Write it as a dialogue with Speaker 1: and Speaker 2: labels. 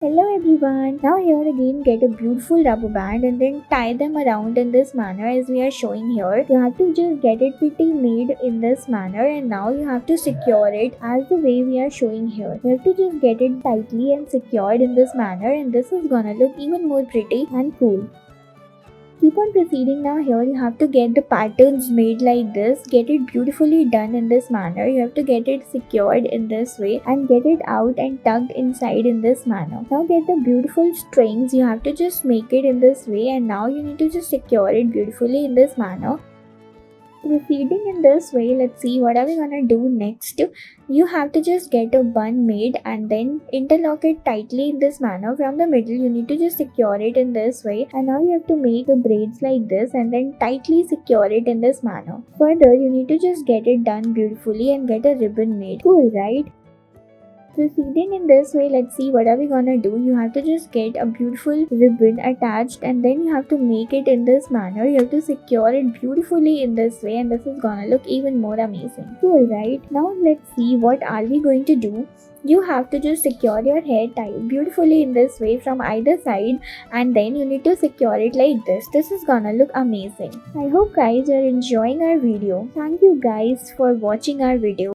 Speaker 1: Hello everyone. Now here again get a beautiful rubber band and then tie them around in this manner as we are showing here. You have to just get it pretty made in this manner and now you have to secure it as the way we are showing here. You have to just get it tightly and secured in this manner and this is gonna look even more pretty and cool. Keep on proceeding. Now here you have to get the patterns made like this, get it beautifully done in this manner. You have to get it secured in this way and get it out and tucked inside in this manner. Now get the beautiful strings. You have to just make it in this way and now you need to just secure it beautifully in this manner. Proceeding in this way, let's see what are we gonna do next. You have to just get a bun made and then interlock it tightly in this manner. From the middle you need to just secure it in this way and now you have to make the braids like this and then tightly secure it in this manner. Further you need to just get it done beautifully and get a ribbon made. Cool, right? Proceeding in this way, let's see what are we gonna do. You have to just get a beautiful ribbon attached and then you have to make it in this manner. You have to secure it beautifully in this way and this is gonna look even more amazing. Cool, right? Now let's see what are we going to do. You have to just secure your hair tied beautifully in this way from either side and then you need to secure it like this. This is gonna look amazing. I hope guys are enjoying our video. Thank you guys for watching our video.